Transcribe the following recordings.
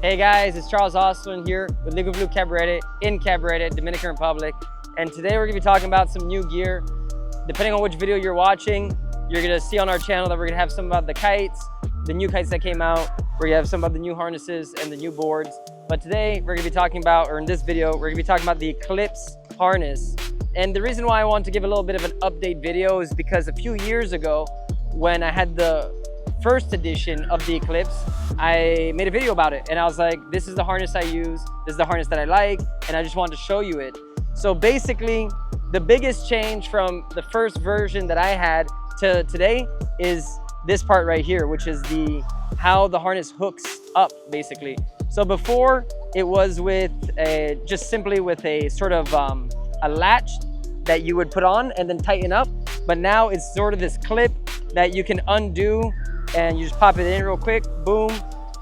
Hey guys, it's Charles Österlund here with Liquid Blue Cabarete in Cabarete, Dominican Republic. And today we're gonna be talking about some new gear. Depending on which video you're watching, you're gonna see on our channel that we're gonna have some about the kites, the new kites that came out. We're gonna have some about the new harnesses and the new boards. But today we're gonna be talking about, or in this video, we're gonna be talking about the Eclipse harness. And the reason why I want to give a little bit of an update video is because a few years ago, when I had the first edition of the Eclipse, I made a video about it and I was like, this is the harness I use, this is the harness that I like, and I just wanted to show you it. So basically, the biggest change from the first version that I had to today is this part right here, which is how the harness hooks up, basically. So before, it was with just simply with a sort of a latch that you would put on and then tighten up, but now it's sort of this clip that you can undo and you just pop it in real quick, boom,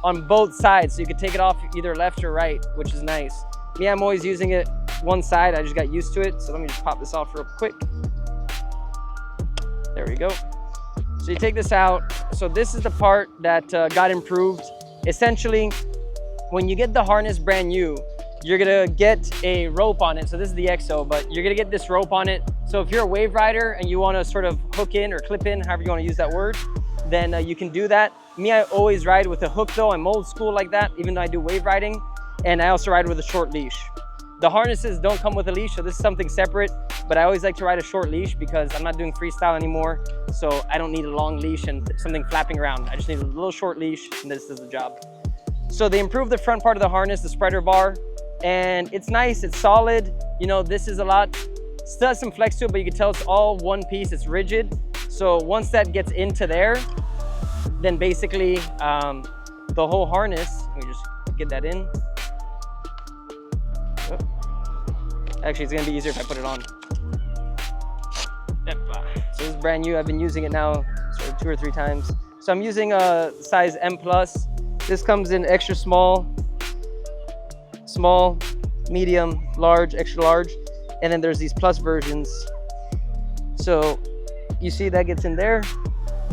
on both sides. So you can take it off either left or right, which is nice. Me, I'm always using it one side. I just got used to it. So let me just pop this off real quick. There we go. So you take this out. So this is the part that got improved. Essentially, when you get the harness brand new, you're gonna get a rope on it. So this is the EXO, but you're gonna get this rope on it. So if you're a wave rider and you wanna sort of hook in or clip in, however you wanna use that word, then you can do that. Me, I always ride with a hook though. I'm old school like that, even though I do wave riding. And I also ride with a short leash. The harnesses don't come with a leash, so this is something separate, but I always like to ride a short leash because I'm not doing freestyle anymore. So I don't need a long leash and something flapping around. I just need a little short leash and this does the job. So they improved the front part of the harness, the spreader bar, and it's nice, it's solid. You know, this is a lot, still has some flex to it, but you can tell it's all one piece, it's rigid. So once that gets into there, then basically the whole harness, let me just get that in. Oh. Actually, it's gonna be easier if I put it on. So this is brand new. I've been using it now sort of 2 or 3 times. So I'm using a size M+. This comes in extra small, medium, large, extra large, and then there's these plus versions. So you see that gets in there,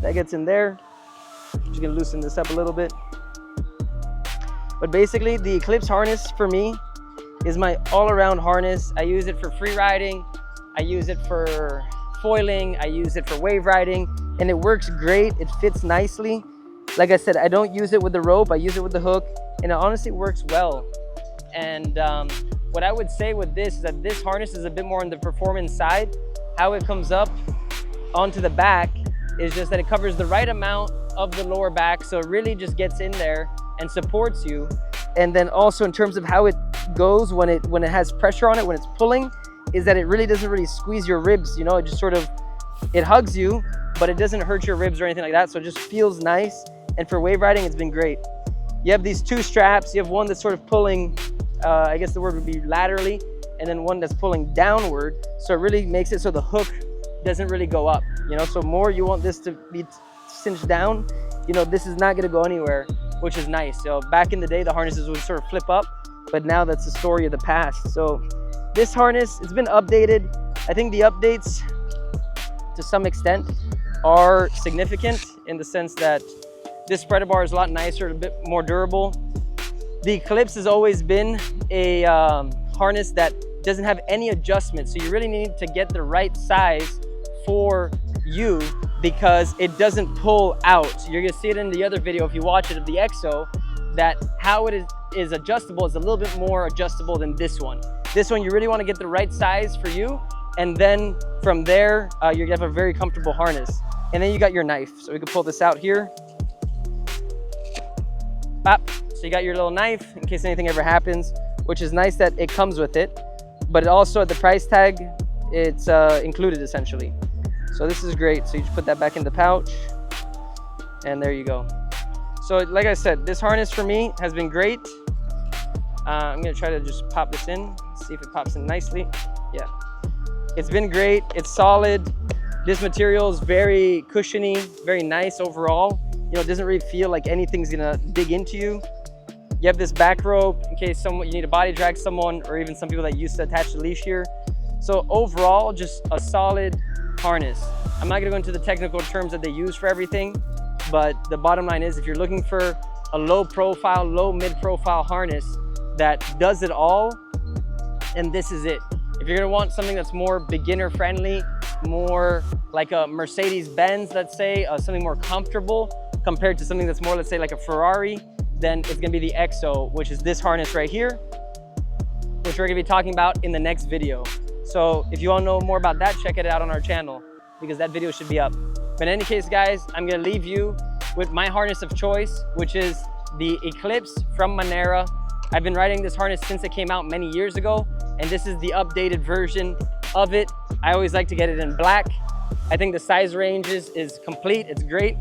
that gets in there. I'm just gonna loosen this up a little bit. But basically, the Eclipse harness for me is my all-around harness. I use it for free riding, I use it for foiling, I use it for wave riding, and it works great. It fits nicely. Like I said, I don't use it with the rope, I use it with the hook, and it honestly works well. And what I would say with this is that this harness is a bit more on the performance side. How it comes up onto the back is just that it covers the right amount of the lower back, so it really just gets in there and supports you. And then also in terms of how it goes when it has pressure on it, when it's pulling, is that it really doesn't really squeeze your ribs, you know, it just sort of, it hugs you, but it doesn't hurt your ribs or anything like that, so it just feels nice. And for wave riding, it's been great. You have these 2 straps. You have one that's sort of pulling, I guess the word would be laterally, and then one that's pulling downward, so it really makes it so the hook doesn't really go up, you know. So more you want this to be cinched down, you know, this is not going to go anywhere, which is nice. So back in the day, the harnesses would sort of flip up, but now that's the story of the past. So this harness, it's been updated. I think the updates to some extent are significant in the sense that this spreader bar is a lot nicer, a bit more durable. The Eclipse has always been a harness that doesn't have any adjustment, so you really need to get the right size for you because it doesn't pull out. You're gonna see it in the other video if you watch it of the EXO, that how it is adjustable is a little bit more adjustable than this one. This one, you really wanna get the right size for you, and then from there, you're gonna have a very comfortable harness. And then you got your knife. So we can pull this out here. Bop. So you got your little knife in case anything ever happens, which is nice that it comes with it, but it also at the price tag, it's included essentially. So this is great. So you just put that back in the pouch and there you go. So like I said, this harness for me has been great. I'm gonna try to just pop this in, see if it pops in nicely. Yeah, it's been great, it's solid. This material is very cushiony, very nice overall. You know, it doesn't really feel like anything's gonna dig into you. You have this back rope in case you need to body drag someone, or even some people that used to attach the leash here. So overall, just a solid harness. I'm not gonna go into the technical terms that they use for everything, but the bottom line is if you're looking for a low profile, low mid profile harness that does it all, and this is it. If you're gonna want something that's more beginner friendly, more like a Mercedes-Benz, let's say, something more comfortable compared to something that's more, let's say, like a Ferrari, then it's gonna be the EXO, which is this harness right here, which we're gonna be talking about in the next video. So if you wanna know more about that, check it out on our channel, because that video should be up. But in any case, guys, I'm gonna leave you with my harness of choice, which is the Eclipse from Manera. I've been riding this harness since it came out many years ago, and this is the updated version of it. I always like to get it in black. I think the size range is complete, it's great.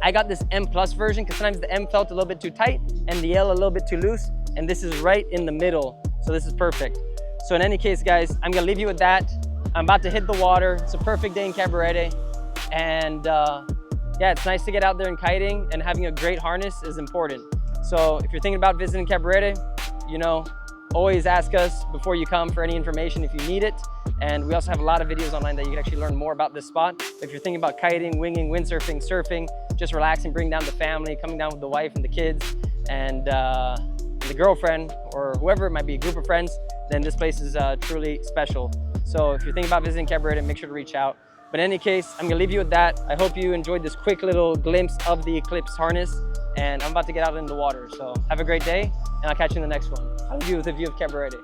I got this M Plus version because sometimes the M felt a little bit too tight and the L a little bit too loose, and this is right in the middle, so this is perfect. So in any case, guys, I'm gonna leave you with that. I'm about to hit the water. It's a perfect day in Cabarete, and yeah, it's nice to get out there and kiting, and having a great harness is important. So if you're thinking about visiting Cabarete, you know, always ask us before you come for any information if you need it. And we also have a lot of videos online that you can actually learn more about this spot. If you're thinking about kiting, winging, windsurfing, surfing, just relaxing, bring down the family, coming down with the wife and the kids and the girlfriend, or whoever it might be, a group of friends, then this place is truly special. So if you're thinking about visiting Cabarete, make sure to reach out. But in any case, I'm gonna leave you with that. I hope you enjoyed this quick little glimpse of the Eclipse harness, and I'm about to get out in the water. So have a great day, and I'll catch you in the next one. I'll leave you with a view of Cabarete.